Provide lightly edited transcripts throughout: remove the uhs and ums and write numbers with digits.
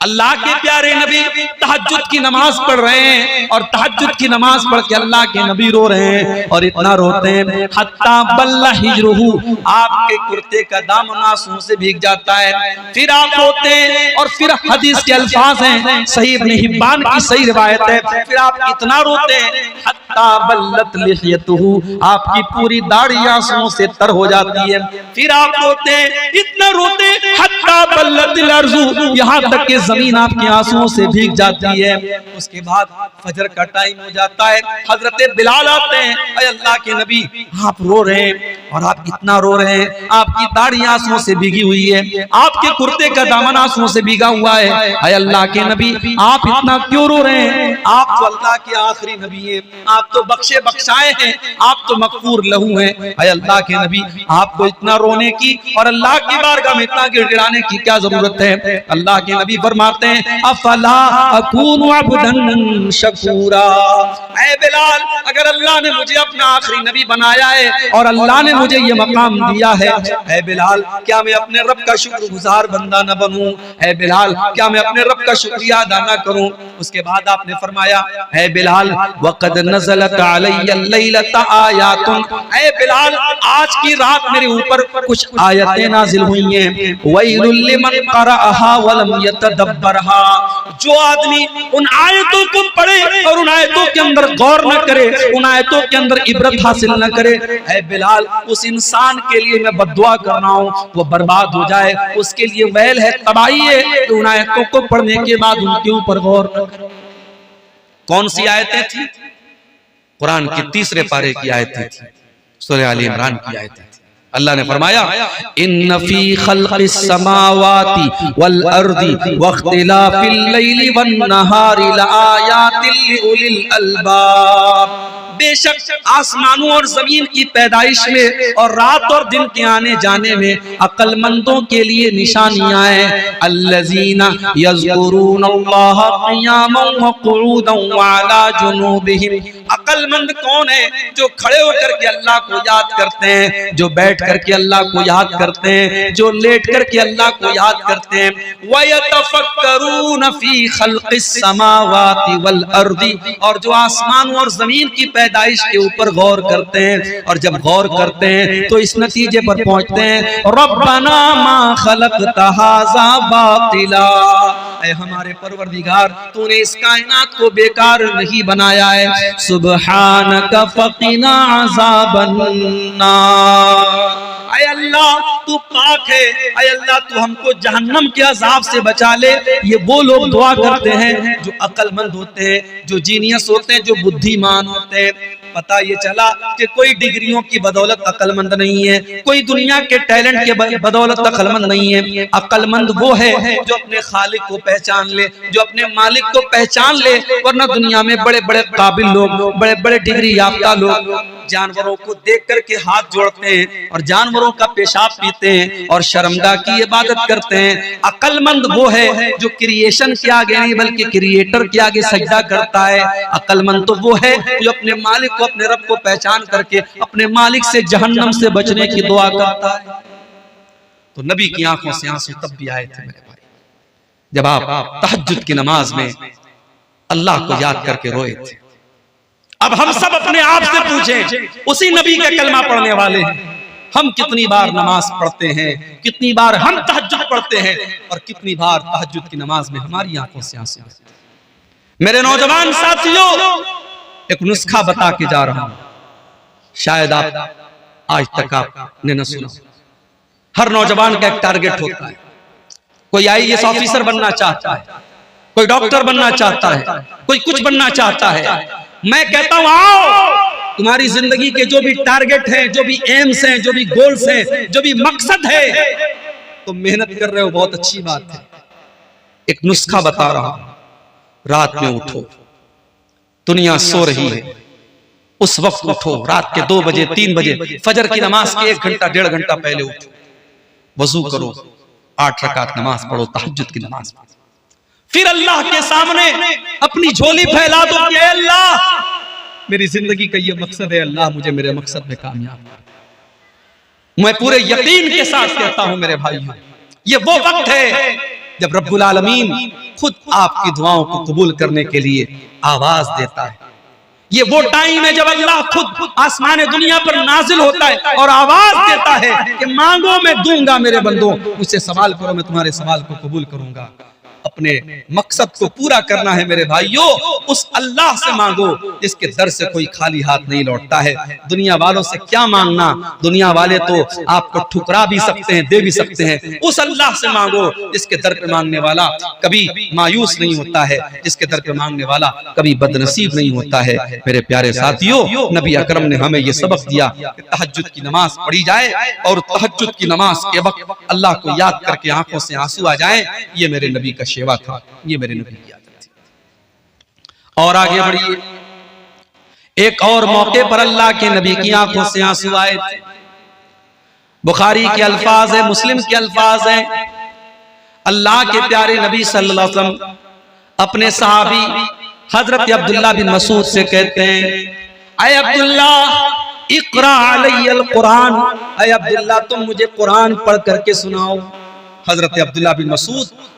अल्लाह के प्यारे नबी तहज्जुद की नमाज पढ़ रहे हैं और तहज्जुद की नमाज पढ़ के अल्लाह के नबी रो रहे हैं और इतना रोते हैं हत्ता बल्ला हिजरुहु, आपके कुर्ते का दामन आंसू से भीग जाता है। फिर आप रोते हैं और फिर हदीस के अल्फाज हैं, सही इब्न हिब्बान की सही रिवायत है, फिर आप इतना रोते हैं हत्ता बल्लत लिहयतुहु, आपकी पूरी दाढ़ी आंसुओं से तर हो जाती है। फिर आप रोते हैं, इतना रोते हत्ता बल्लतिल अर्ज़ु, यहाँ तक कि जमीन आपके आंसुओं से भीग जाती है। उसके बाद फजर का टाइम हो जाता है, हजरत बिलाल आते हैं, अय अल्लाह के नबी आप रो रहे हैं और आप इतना रो रहे हैं, आपकी दाढ़ी आंसुओं से भीगी हुई है, आपके कुर्ते का दामन आंसुओं से भीगा हुआ है, अय अल्लाह के नबी आप इतना क्यों रो रहे हैं? आप तो अल्लाह के आखिरी नबी हैं, आप तो बख्शे बख्शाए हैं, आप तो मगफूर लहू हैं, अय अल्लाह के नबी आपको इतना रोने की और अल्लाह की बारगाह में इतना गिड़गिड़ाने की क्या जरूरत है? अल्लाह के नबी फरमाते हैं अफला अकूनु अब्दन शकूरा, ऐ बिलाल अगर अल्लाह ने मुझे अपना आखिरी नबी बनाया है और अल्लाह ने मुझे ये मकाम दिया है, ऐ बिलाल क्या मैं अपने रब का शुक्रगुजार बंदा न बनूं? ऐ बिलाल क्या मैं अपने रब का शुक्रिया अदा न करूं? उसके बाद आपने फरमाया ऐ बिलाल वक़द नज़लत अलैया लैलता आयातुन, ऐ बिलाल आज की रात मेरे ऊपर कुछ आयतें नाजिल हुई हैं, वैलुल लिमन क़रअहा वलम यतदब्बरहा, जो आदमी उन आयतों को पढ़े और उन आयतों के अंदर गौर न करे, उन आयतों के अंदर इबरत हासिल न करे, ऐ बिलाल उस इंसान के लिए मैं बद्दुआ कर रहा हूँ, वो बर्बाद हो जाए, उसके लिए वैल है, तबाही है कि उन आयतों को पढ़ने के बाद उनके ऊपर गौर न करे। कौन सी आयतें थी? कुरान की 3 पारे की आयतें थी, सूरह आले इमरान की आयतें थी। अल्लाह ने फरमाया इन्न फी खल्क़िस समावाति वल अर्दी वख्तिलाफिल लैली वन नहारी लआयातिल लिउलिल अलबाब, बेशक आसमानों और जमीन की पैदाइश में और रात और दिन के आने जाने में अक्लमंदों के लिए निशानियां हैं। अल्लज़ीना यज़कुरूनल्लाह क़ियामन व क़ुऊदन व अला जुनूबिहिम, अक्लमंद कौन है? जो खड़े होकर के अल्लाह को याद करते हैं, जो बैठ करके अल्लाह को याद करते हैं, जो लेट करके अल्लाह को याद करते हैं। व यतफक्करून फी खल्क़िस समावाति वल अर्दी, और जो आसमान और जमीन की पैदाइश के ऊपर गौर करते हैं, और जब गौर करते हैं तो इस नतीजे पर पहुंचते हैं रब्बना मा खलक़ता हाज़ा बातिला, ऐ हमारे परवरदिगार तूने इस कायनात को बेकार नहीं बनाया है, सुब्हानका फ़क़िना अज़ाबन नार, ऐ अल्लाह तू पाक है, ऐ अल्लाह तू हमको जहन्नम के अजाब से बचा ले। ये वो लोग दुआ करते हैं जो अक्लमंद होते हैं, जो जीनियस होते हैं, जो बुद्धिमान होते हैं। पता ये चला कि कोई डिग्रियों की बदौलत अक्लमंद नहीं है, कोई दुनिया के टैलेंट के बदौलत अक्लमंद नहीं है। अक्लमंद वो है जो अपने खालिक को पहचान ले, जो अपने मालिक को पहचान ले, वरना दुनिया में बड़े बड़े काबिल लोग, बड़े बड़े डिग्री याफ्ता लोग जानवरों को देख करके हाथ जोड़ते हैं और जानवरों का पेशाब पीते हैं और शर्मगाह की इबादत करते हैं। अक्लमंद वो है जो क्रिएशन के आगे नहीं बल्कि क्रिएटर के आगे सजदा करता है। अक्लमंद तो वो है जो अपने मालिक को, अपने रब को पहचान करके अपने मालिक से जहन्नम से बचने की दुआ करता है। तो नबी की आंखों से आंसू तब भी आए थे मेरे भाई जब आप तहज्जुद की नमाज में अल्लाह को याद करके रोए थे। अब हम सब अपने आप से पूछें, उसी नबी का कलमा पढ़ने वाले हैं, हम कितनी बार नमाज पढ़ते हैं, कितनी बार हम तहज्जुद पढ़ते हैं और कितनी बार तहज्जुद की नमाज में हमारी आंखों से आंसू आते हैं। मेरे नौजवान साथियों, एक नुस्खा बता के जा रहा हूं, शायद आप आज तक आपने न सुना। हर नौजवान का एक टारगेट होता है, कोई IAS ऑफिसर बनना चाहता है, कोई डॉक्टर बनना चाहता है, कोई कुछ बनना चाहता है। मैं कहता हूं आओ, तुम्हारी जिंदगी के जो भी टारगेट हैं, जो भी एम्स हैं, जो भी गोल्स हैं, जो भी मकसद है, तुम मेहनत कर रहे हो, बहुत अच्छी बात है। एक नुस्खा बता रहा हूं, रात में उठो, दुनिया सो रही है, उस वक्त उठो, रात के 2 बजे 3 बजे फजर की नमाज के 1 घंटा 1.5 घंटा पहले उठो, वजू करो, 8 रकात नमाज पढ़ो, तहज्जुद की नमाज पढ़ो, फिर अल्लाह के सामने अपनी झोली फैला दो कि अल्लाह मेरी जिंदगी का ये मकसद है, अल्लाह मुझे मेरे मकसद में कामयाब कर। मैं पूरे यकीन के साथ कहता हूं मेरे भाइयों, ये वो वक्त है जब रब्बुल आलमीन खुद आपकी दुआओं को कबूल करने के लिए आवाज देता है। ये वो टाइम है जब अल्लाह खुद आसमान दुनिया पर नाजिल होता है और आवाज देता है कि मांगो मैं दूंगा, मेरे बंदो मुझसे सवाल करो, मैं तुम्हारे सवाल को कबूल करूंगा। अपने मकसद को पूरा करना है मेरे भाइयों, उस अल्लाह से मांगो जिसके दर से कोई खाली हाथ नहीं लौटता है। दुनिया वालों से क्या मांगना, दुनिया वाले तो आपको ठुकरा भी सकते हैं, दे भी सकते हैं। उस अल्लाह से मांगो जिसके दर पे मांगने वाला कभी मायूस नहीं होता है, जिसके दर पे मांगने वाला कभी बदनसीब नहीं होता है। मेरे प्यारे साथियों, नबी अकरम ने हमें ये सबक दिया कि तहज्जुद की नमाज पढ़ी जाए और तहज्जुद की नमाज के वक्त अल्लाह को याद करके आंखों से आंसू आ जाए। ये मेरे नबी का शेवा था, ये मेरे नबी की आदत थी। और आगे बढ़िए, एक और मौके पर अल्लाह के नबी की आंखों से आंसू आए थे। बुखारी के अल्फाज है, मुस्लिम के अल्फाज है। अल्लाह के प्यारे नबी सल्लल्लाहु अलैहि वसल्लम अपने सहाबी हजरत अब्दुल्ला बिन मसूद से कहते हैं, ऐ अब्दुल्ला इक़रा अलैयल कुरान, ऐ अब्दुल्ला तुम मुझे कुरान पढ़ करके सुनाओ। हजरत अब्दुल्ला बिन मसूद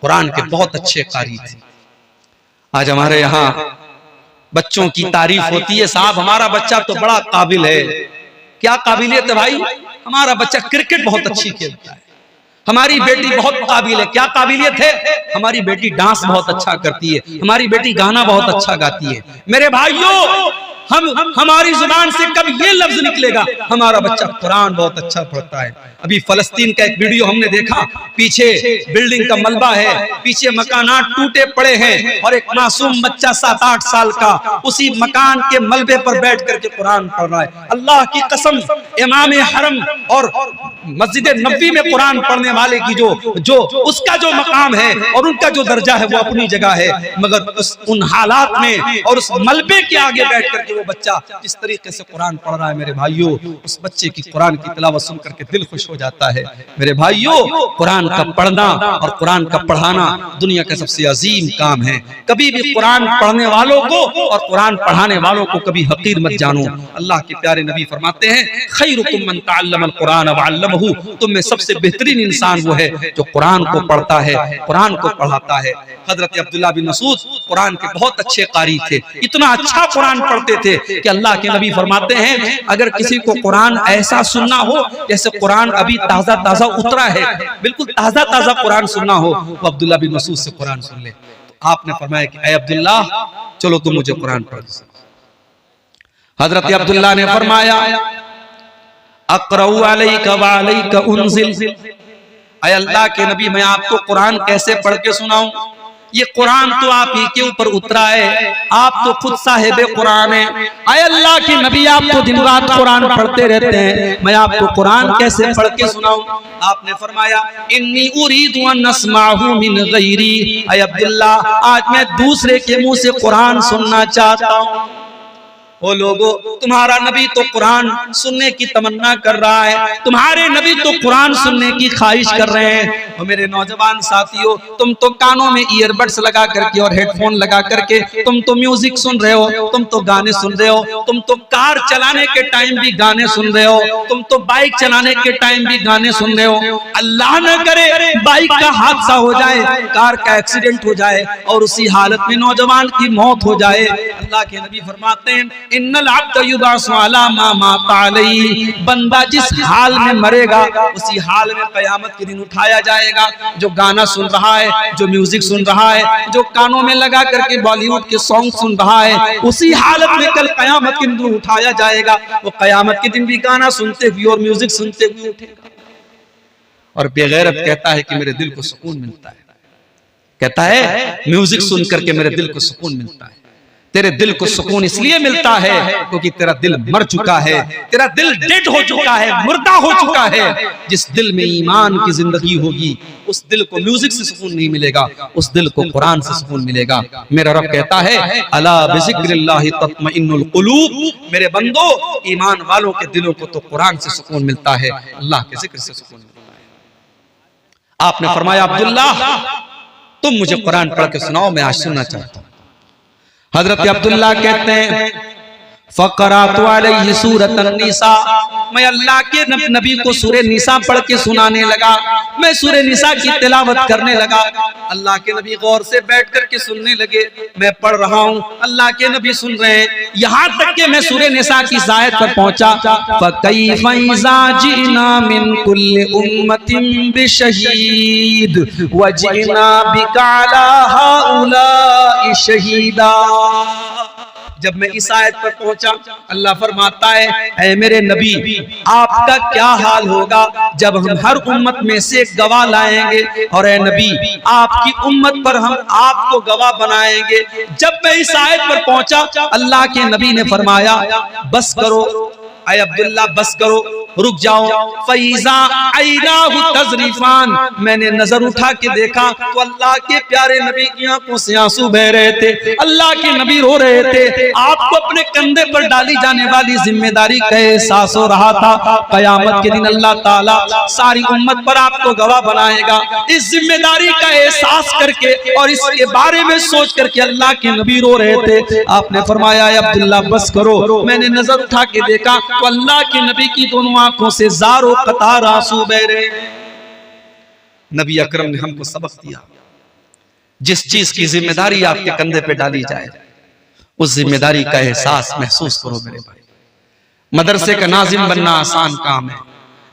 कुरान के बहुत अच्छे कारी थे। आज हमारे यहाँ बच्चों की तारीफ होती है, साहब हमारा बच्चा तो बड़ा काबिल है। क्या काबिलियत है भाई? हमारा बच्चा क्रिकेट बहुत अच्छी खेलता है, हमारी बेटी बहुत काबिल है। क्या काबिलियत है? हमारी बेटी डांस बहुत अच्छा करती है, हमारी बेटी गाना बहुत अच्छा गाती है। मेरे भाइयों, हमारी जुबान से कब ये लफ्ज निकलेगा हमारा बच्चा कुरान बहुत अच्छा पढ़ता है। अभी फलस्तीन का एक वीडियो हमने देखा, पीछे बिल्डिंग का मलबा है, पीछे मकानात टूटे पड़े हैं और एक मासूम बच्चा 7-8 साल का उसी मकान के मलबे पर बैठ करके कुरान पढ़ रहा है। अल्लाह की कसम, इमाम हरम और मस्जिद नबी में कुरान पढ़ने वाले की जो उसका जो मकाम है और उनका जो दर्जा है वो अपनी जगह है, मगर उन हालात में और उस मलबे के आगे बैठ करके वो बच्चा जिस तरीके से कुरान पढ़ रहा है, मेरे भाइयों, उस बच्चे की कुरान की तिलावत सुन करके दिल खुश हो जाता है। मेरे भाइयों, कुरान का पढ़ना और कुरान का पढ़ाना दुनिया का सबसे अजीम काम है। कभी भी कुरान पढ़ने वालों को और कुरान पढ़ाने वालों को कभी हकीर मत जानो। अल्लाह के प्यारे नबी फरमाते हैं, खैरुकुम मन तअल्लमल कुरान व अल्लमहु, तुम में सबसे बेहतरीन इंसान वो है जो कुरान को पढ़ता है, कुरान को पढ़ाता है। हजरत अब्दुल्ला बिन मसूद कुरान के बहुत अच्छे कारी थे, इतना अच्छा कुरान पढ़ते थे कि अल्लाह के नबी फरमाते हैं, अगर किसी को कुरान ऐसा सुनना हो जैसे कुरान अभी ताजा ताजा उतरा है, बिल्कुल ताजा ताजा कुरान सुनना हो, वो अब्दुल्ला बिन मसूद से कुरान सुन ले। तो आपने फरमाया कि ऐ अब्दुल्ला, चलो तुम मुझे कुरान पढ़। हजरत अब्दुल्ला ने फरमाया, अक़रउ अलैका व अलैका उन्ज़िल, ऐ अल्लाह के नबी मैं आपको कुरान कैसे पढ़ के सुनाऊं? ये कुरान तो आप ही के ऊपर उतरा है, आप तो खुद साहिबे कुरान है। ऐ अल्लाह के नबी आप तो दिन रात कुरान पढ़ते रहते हैं, मैं आपको कुरान कैसे पढ़ के सुनाऊं? आपने फरमाया, इन्नी उरीदु अन अस्माहु मिन गैरी, ऐ अब्दुल्ला आज मैं दूसरे के मुंह से कुरान सुनना चाहता हूं। ओ लोगो, तुम्हारा नबी तो कुरान सुनने की तमन्ना कर रहा है, तुम्हारे नबी तो कुरान सुनने की ख्वाहिश कर रहे हैं। और मेरे नौजवान साथियों, तुम तो कानों में ईयरबड्स लगा करके और हेडफोन लगा करके तुम तो म्यूजिक सुन रहे हो, तुम तो गाने सुन रहे हो, तुम तो कार चलाने के टाइम भी गाने सुन रहे हो, तुम तो बाइक चलाने के टाइम भी गाने सुन रहे हो। अल्लाह न करे बाइक का हादसा हो जाए, कार का एक्सीडेंट हो जाए और उसी हालत में नौजवान की मौत हो जाए। अल्लाह के नबी फरमाते हैं, इन्नल अब्द युबअसु अला मा माता अलैहि, बंदा जिस हाल में मरेगा उसी हाल में क़यामत के दिन उठाया जाएगा। जो गाना सुन रहा है, जो म्यूजिक सुन रहा है, जो कानों में लगा करके बॉलीवुड के सॉन्ग सुन रहा है, उसी हालत में कल क़यामत के दिन उठाया जाएगा। वो क़यामत के दिन भी गाना सुनते हुए और म्यूजिक सुनते हुए उठेगा। और बेगैरत कहता है कि मेरे दिल को सुकून मिलता है, कहता है म्यूजिक सुन करके मेरे दिल को सुकून मिलता है। तेरे दिल को सुकून इसलिए मिलता है क्योंकि तेरा दिल मर चुका है, तेरा दिल डेड हो चुका है, मुर्दा हो चुका है। जिस दिल में ईमान की जिंदगी होगी उस दिल को म्यूजिक से सुकून नहीं मिलेगा, उस दिल को कुरान से सुकून मिलेगा। मेरा रब कहता है, अला बिज़िक्रिल्लाहि तत्मइन्नुल कुलूब, मेरे बंदो ईमान वालों के दिलों को तो कुरान से सुकून मिलता है, अल्लाह के जिक्र से सुकून मिलता है। आपने फरमाया, अब्दुल्ला तुम मुझे कुरान पढ़ के सुनाओ, मैं आज सुनना चाहता हूं। हजरत अब्दुल्ला कहते हैं, फ़क़रातु अलैहि सूरत निसा, मैं अल्लाह के नबी को सूरह निसा पढ़ के सुनाने लगा। मैं सूरह निसा की तिलावत करने लगा। अल्लाह के नबी गौर से बैठ कर के सुनने लगे। मैं पढ़ रहा हूँ, अल्लाह के नबी सुन रहे हैं। यहाँ तक कि मैं सूरह निसा की आयत पर पहुंचा, फ़कैफ़ इज़ा जिना मिन कुल्लि उम्मतिन बिशहीद व जिना बिका अला हाउलाइ शहीदा। जब मैं इस आयत पर पहुंचा, अल्लाह फरमाता है, ऐ मेरे नबी, आपका क्या हाल होगा जब हम हर उम्मत में से एक गवाह लाएंगे, और ऐ नबी, आपकी उम्मत पर हम आपको गवाह बनाएंगे। जब मैं इस आयत पर पहुंचा, अल्लाह के नबी ने फरमाया, बस करो ऐ अब्दुल्ला, बस करो, रुक जाओ। फैज़ा ऐनाहु तज़रीफान, मैंने नजर उठा के देखा तो अल्लाह के प्यारे नबी की आंखों से आंसू बह रहे थे। अल्लाह के नबी रो रहे थे। आपको अपने कंधे पर डाली जाने वाली जिम्मेदारी का एहसास हो रहा था। कयामत के दिन अल्लाह ताला सारी उम्मत पर आपको गवाह बनाएगा। इस जिम्मेदारी का एहसास करके और इसके बारे में सोच करके अल्लाह के नबी रो रहे थे। आपने फरमाया, अब्दुल्ला बस करो। मैंने नजर उठा के देखा तो अल्लाह के नबी की दोनों आंखों से ज़ारो कतार आंसू बह रहे। नबी अकरम ने हमको सबक दिया, जिस चीज की जिम्मेदारी आपके कंधे पे डाली जाए उस जिम्मेदारी का एहसास महसूस करो मेरे भाई। मदरसे का नाजिम बनना आसान काम है,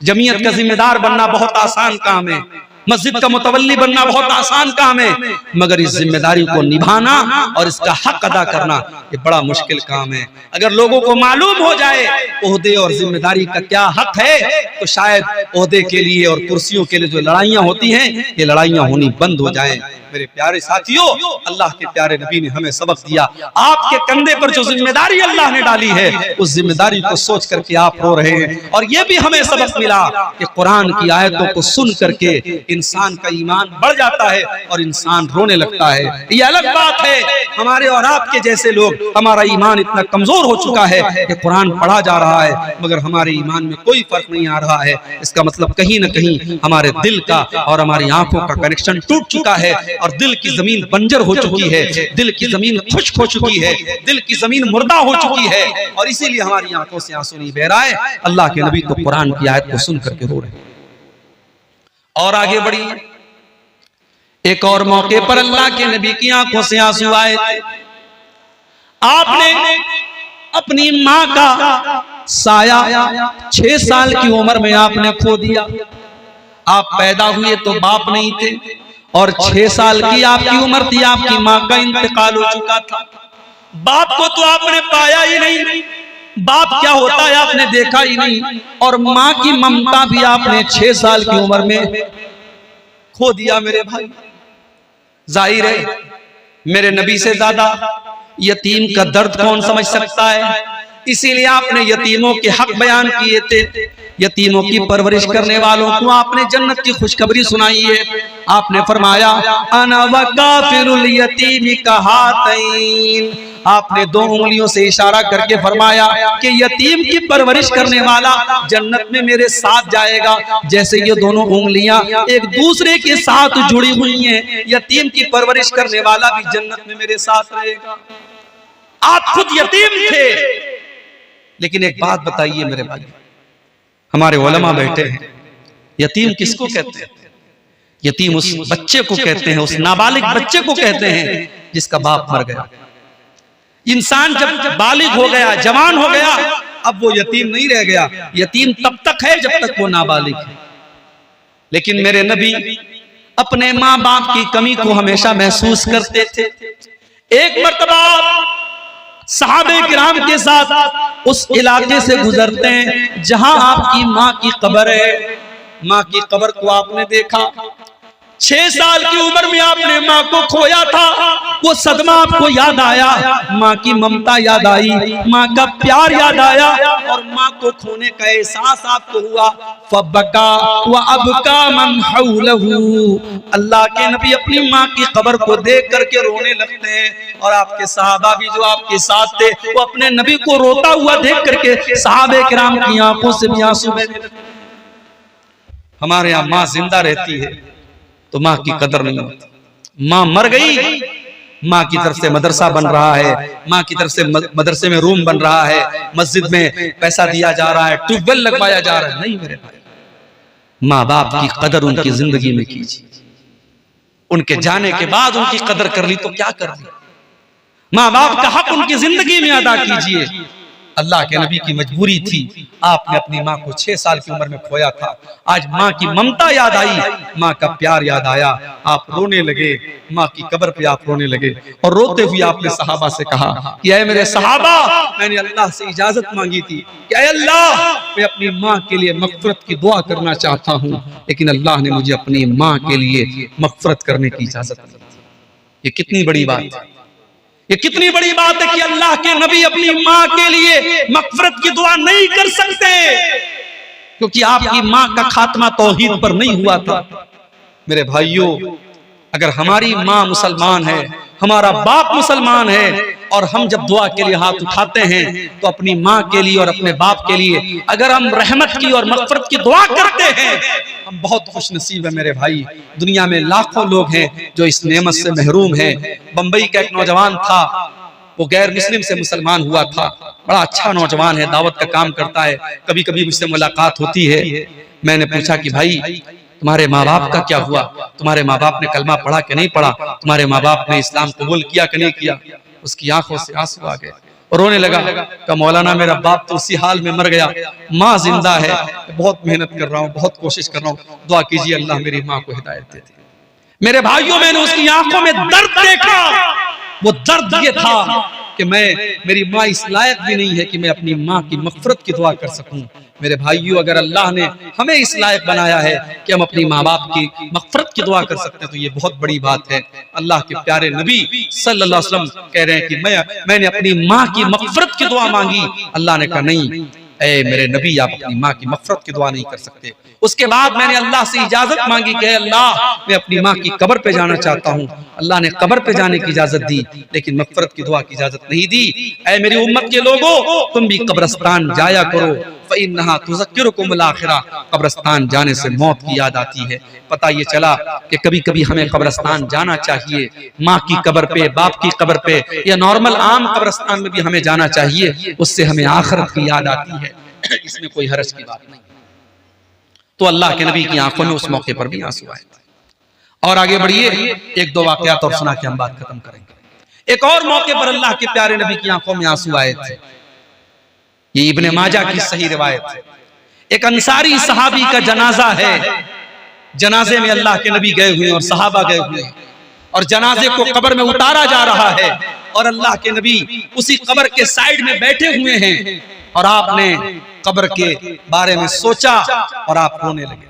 जमीयत का जिम्मेदार बनना बहुत आसान काम है, मस्जिद का मुतवल्ली बनना बहुत आसान काम है, मगर इस जिम्मेदारी को निभाना और इसका हक अदा करना ये बड़ा मुश्किल काम है। अगर लोगों को मालूम हो जाए ओहदे और जिम्मेदारी का क्या हक है, तो शायद ओहदे के लिए और कुर्सियों के लिए जो लड़ाइयां होती हैं, ये लड़ाइयां होनी बंद हो जाए। मेरे प्यारे साथियों, अल्लाह के प्यारे नबी ने हमें सबक दिया। आपके कंधे पर जो जिम्मेदारी अल्लाह ने डाली है, उस जिम्मेदारी को सोच करके आप रो रहे हैं। और ये भी हमें सबक मिला कि कुरान की आयतों को सुन करके इंसान का ईमान बढ़ जाता है और इंसान रोने लगता है। ये अलग बात है, हमारे और आपके जैसे लोग, हमारा ईमान इतना कमजोर हो चुका है कि कुरान पढ़ा जा रहा है मगर हमारे ईमान में कोई फर्क नहीं आ रहा है। इसका मतलब कहीं ना कहीं हमारे दिल का और हमारी आंखों का कनेक्शन टूट चुका है और दिल की जमीन बंजर हो चुकी है, दिल की जमीन खुश्क हो चुकी है, दिल की जमीन मुर्दा हो चुकी है, और इसीलिए हमारी आंखों से आंसू नहीं बह रहा है। अल्लाह के नबी तो कुरान की आयत को सुन करके रो रहे हैं। और आगे बढ़ी, एक और मौके पर अल्लाह के नबी की आंखों से आंसू आए थे। आपने अपनी मां का साया 6 साल की उम्र में आपने खो दिया। आप पैदा हुए तो बाप नहीं थे और 6 साल की आपकी उम्र थी, आपकी मां का इंतकाल हो चुका था। बाप को तो आपने पाया ही नहीं, बाप क्या होता है आपने देखा ही नहीं, और मां की ममता भी आपने 6 साल की उम्र में खो दिया। मेरे भाई, जाहिर है मेरे नबी से ज्यादा यतीम का दर्द कौन समझ सकता है, इसीलिए आपने यतीमों के हक बयान किए थे। यतीमों की परवरिश करने वालों को आपने जन्नत की खुशखबरी सुनाई है। आपने फरमाया, अना व काफिरुल यतीम कहातैन। आपने 2 उंगलियों से इशारा करके फरमाया कि यतीम की परवरिश करने वाला जन्नत में मेरे साथ जाएगा। जैसे ये दोनों उंगलियां एक दूसरे के साथ जुड़ी हुई हैं, यतीम की परवरिश करने वाला भी जन्नत में मेरे साथ रहेगा। आप खुद यतीम थे, लेकिन एक बात बताइए मेरे भाई, हमारे उलमा बैठे हैं, यतीम किसको कहते हैं? यतीम उस बच्चे को कहते हैं, उस नाबालिग बच्चे को कहते हैं जिसका बाप मर गया। इंसान जब बालिग हो गया, जवान हो गया, अब वो यतीम नहीं रह गया। यतीम तब तक है जब तक वो नाबालिग है। लेकिन मेरे नबी अपने माँ बाप की कमी को हमेशा महसूस करते थे। एक मर्तबा सहाबे किराम के साथ उस इलाके से गुजरते हैं जहां आपकी माँ की कब्र है। माँ की कब्र को आपने देखा, 6 साल की उम्र में आपने माँ को खोया था। वो सदमा आपको याद आया, माँ की ममता याद आई, माँ का प्यार याद आया, और माँ को खोने का एहसास आपको हुआ। फबका व अबका मन हौलहू। अल्लाह के नबी अपनी माँ की कब्र को देख करके रोने लगते हैं, और आपके सहाबा भी जो आपके साथ थे वो अपने नबी को रोता हुआ देख करके सहाबे किराम की आंखों से भी आंसू बहने लगते। हमारे यहाँ माँ जिंदा रहती है तो माँ की कदर नहीं होती, माँ मर गई माँ की तरफ से मदरसा बन रहा है, माँ की तरफ से मदरसे में रूम बन रहा है, मस्जिद में पैसा दिया जा रहा है, ट्यूबवेल लगवाया जा रहा है। नहीं मेरे भाई, माँ बाप की कदर उनकी जिंदगी में कीजिए। उनके जाने के बाद उनकी कदर कर ली तो क्या कर ली। माँ बाप का हक उनकी जिंदगी में अदा कीजिए। अल्लाह के नबी की मजबूरी थी, आपने अपनी माँ को 6 साल की उम्र में खोया था। आज माँ की ममता याद आई, माँ का प्यार याद आया, आप रोने लगे, माँ की कब्र पे आप रोने लगे। और रोते हुए आपने सहाबा से कहा कि ऐ मेरे सहाबा, मैंने अल्लाह से इजाजत मांगी थी कि ऐ अल्लाह, मैं अपनी माँ के लिए मग़फ़िरत की दुआ करना चाहता हूँ, लेकिन अल्लाह ने मुझे अपनी माँ के लिए मग़फ़िरत करने की इजाजत दी। ये कितनी बड़ी बात है, ये कितनी बड़ी बात है कि अल्लाह के नबी अपनी माँ के लिए मग़फ़िरत की दुआ नहीं कर सकते, क्योंकि आपकी माँ का खात्मा तौहीद पर नहीं हुआ था। मेरे भाइयों, अगर हमारी माँ मुसलमान है, हमारा बाप मुसलमान है, और हम जब दुआ के लिए हाथ उठाते हैं तो अपनी माँ के लिए और अपने बाप के लिए अगर हम रहमत की और मग़फ़िरत की दुआ करते हैं, हम बहुत खुश नसीब है मेरे भाई। दुनिया में लाखों लोग हैं जो इस नेमत से महरूम हैं। बंबई का एक नौजवान था, वो गैर मुस्लिम से मुसलमान हुआ था, बड़ा अच्छा नौजवान है, दावत का काम करता है, कभी कभी मुझसे मुलाकात होती है। मैंने पूछा कि भाई तुम्हारे माँ बाप का क्या हुआ, तुम्हारे माँ बाप ने कलमा पढ़ा कि नहीं पढ़ा, तुम्हारे माँ बाप ने इस्लाम कबूल किया कि नहीं किया। उसकी आंखों से आंसू आ गए और रोने लगा कि मौलाना मेरा बाप तो उसी हाल में मर गया, माँ जिंदा है, बहुत मेहनत कर रहा हूँ, बहुत कोशिश कर रहा हूँ, दुआ कीजिए अल्लाह मेरी माँ को हिदायत दे दे। मेरे भाइयों, मैंने उसकी आंखों में दर्द देखा। वो दर्द ये था कि मेरी माँ इस लायक भी नहीं है कि मैं अपनी माँ की मग़फ़िरत की दुआ कर सकूं। मेरे भाइयों, अगर अल्लाह ने हमें इस लायक बनाया है कि हम अपनी माँ बाप की मग़फ़िरत की दुआ कर सकते हैं, तो ये बहुत बड़ी बात है। अल्लाह के प्यारे नबी सल्लल्लाहु अलैहि वसल्लम कह रहे हैं कि मैंने अपनी माँ की मग़फ़िरत की दुआ मांगी। अल्लाह ने कहा नहीं, ऐ मेरे नबी, आप अपनी माँ की मग़फ़िरत की दुआ नहीं कर सकते। उसके बाद मैंने अल्लाह से इजाजत मांगी कि अल्लाह, मैं अपनी माँ की कब्र पे जाना चाहता हूँ। अल्लाह ने कब्र पे जाने की इजाजत दी, लेकिन मग़फ़िरत की दुआ की इजाजत नहीं दी। ऐ मेरी उम्मत के लोगों, तुम भी कब्रिस्तान जाया करो, फ़इन्नहा तुज़क्किरुकुमुल आखिरा। कब्रिस्तान जाने से मौत की याद आती है। पता ये चला कि कभी कभी हमें कब्रिस्तान जाना चाहिए, माँ की कब्र पे, बाप की कब्र पे, या नॉर्मल आम कब्रिस्तान में भी हमें जाना चाहिए, उससे हमें आखिरत की याद आती है। इसमें कोई हरज की बात नहीं। तो अल्लाह के नबी की आंखों में उस मौके पर भी आंसू आए। और आगे बढ़िए, एक दो वाकयात और सुना के हम बात खत्म करेंगे। एक और मौके पर अल्लाह के प्यारे नबी की आंखों में आंसू आए थे। ये इब्ने माजा की सही रिवायत है। एक अंसारी सहाबी का जनाजा है, जनाजे में अल्लाह के नबी गए हुए और सहाबा गए हुए हैं, और जनाजे को कब्र में उतारा जा रहा है, और अल्लाह के नबी उसी कब्र के साइड में बैठे हुए हैं, और आपने कब्र के बारे में सोचा और आप रोने लगे।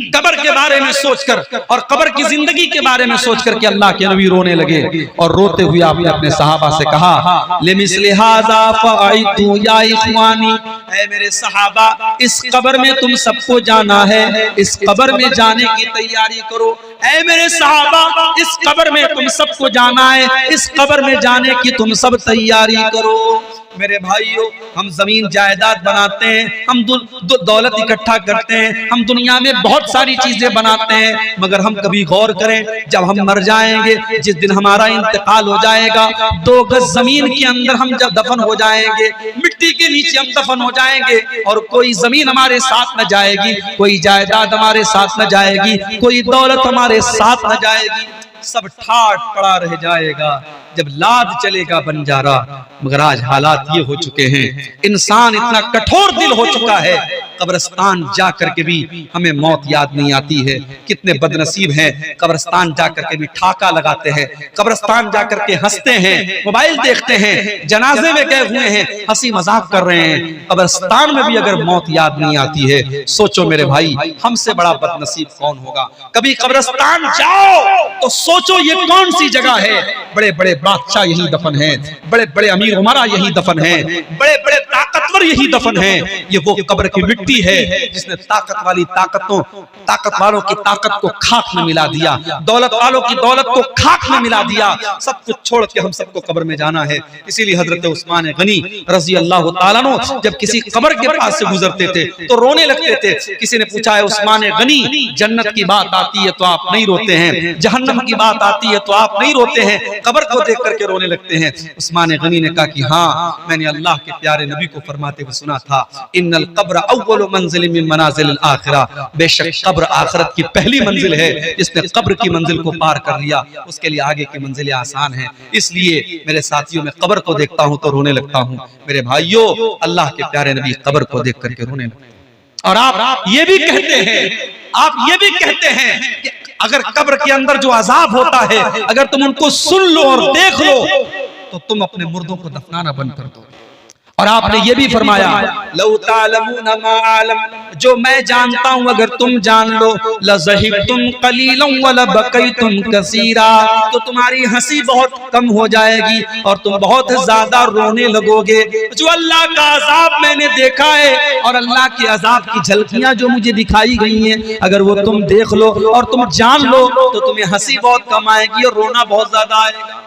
कब्र के बारे में सोचकर और कब्र की जिंदगी के बारे में सोचकर कि अल्लाह के नबी रोने लगे, और रोते हुए आपने अपने सहाबा से कहा, लिमिस्लि हाज़ा फ़अइतु या इख़वानी, ऐ मेरे सहाबा, इस कब्र में तुम सबको जाना है, इस कब्र में जाने की तैयारी करो। ऐ मेरे सहाबा, इस कब्र में तुम सबको जाना है, इस कब्र में जाने की तुम सब तैयारी करो। मेरे भाइयों, हम जमीन जायदाद बनाते हैं, हम दौलत इकट्ठा करते हैं, हम दुनिया में बहुत सारी चीजें बनाते हैं, मगर हम कभी गौर करें, जब हम मर जाएंगे, जिस दिन हमारा इंतकाल हो जाएगा, 2 गज जमीन के अंदर हम जब दफन हो जाएंगे, मिट्टी के नीचे हम दफन हो जाएंगे, और कोई जमीन हमारे साथ न जाएगी, कोई जायदाद हमारे साथ न जाएगी, कोई दौलत हमारे साथ न जाएगी, सब ठाट पड़ा रह जाएगा, जब लाद चलेगा बंजारा। मगर आज हालात ये हो चुके हैं, इंसान इतना कठोर दिल हो चुका है, कब्रिस्तान जाकर के भी हमें मौत याद नहीं आती है। कितने बदनसीब हैं, कब्रिस्तान जाकर के भी ठाका लगाते हैं, कब्रिस्तान जाकर के हंसते हैं, मोबाइल देखते हैं, जनाजे में गए हुए हैं, हंसी मजाक कर रहे हैं। कब्रिस्तान में भी अगर मौत याद नहीं आती है, सोचो मेरे भाई, हमसे बड़ा बदनसीब कौन होगा। कभी कब्रिस्तान जाओ तो सोचो ये कौन सी जगह है। बड़े बड़े बादशाह यही दफन हैं, बड़े बड़े अमीर उमरा यही दफन हैं, बड़े बड़े ताकतवर कब्र यही दफन है। ये वो कब्र की मिट्टी है जिसने ताकत वालों की ताकत को खाक में मिला दिया, दौलत वालों की दौलत को खाक में मिला दिया। सब कुछ छोड़ के हम सबको कब्र में जाना है। इसीलिए हजरत उस्मान गनी रजी अल्लाह ताला अन्हु जब किसी कब्र के पास से गुजरते थे तो रोने लगते थे। किसी ने पूछा है उस्मान गनी, जन्नत की बात आती है तो आप नहीं रोते हैं, जहन्नम की बात आती है तो आप नहीं रोते हैं, कब्र को देख करके रोने लगते हैं। उस्मान गनी ने कहा कि हाँ, मैंने अल्लाह के प्यारे नबी को फरमाते हुए सुना था, इन्नल कब्र अव्वलु मंजिल मिन मनाजिल आखिरा, बेशक कब्र आखिरत की पहली मंजिल है। जिसने कब्र की मंजिल को पार कर लिया उसके लिए आगे की मंजिलें आसान हैं। इसलिए मेरे साथियों, मैं कब्र को देखता हूं तो रोने लगता हूं। मेरे भाइयों, अल्लाह के प्यारे नबी कब्र को देख करके रोने लगते हैं। और आप ये भी कहते हैं कि अगर कब्र के अंदर जो अजाब होता है, अगर तुम उनको सुन लो और देख लो तो तुम अपने मुर्दों को दफनाना बंद कर दो। और आपने ये भी फरमाया, लौ तालमूना मा आलम, जो मैं जानता हूं अगर तुम जान लो, लज़हिबतुम कलीलन व लबकैतुम कसीरा, तो तुम्हारी हंसी बहुत कम हो जाएगी और तुम बहुत ज्यादा रोने लगोगे। जो अल्लाह का अजाब मैंने देखा है और अल्लाह के अजाब की झलकियां जो मुझे दिखाई गई हैं, अगर वो तुम देख लो और तुम जान लो तो तुम्हें हंसी बहुत कम आएगी और रोना बहुत ज्यादा आएगा।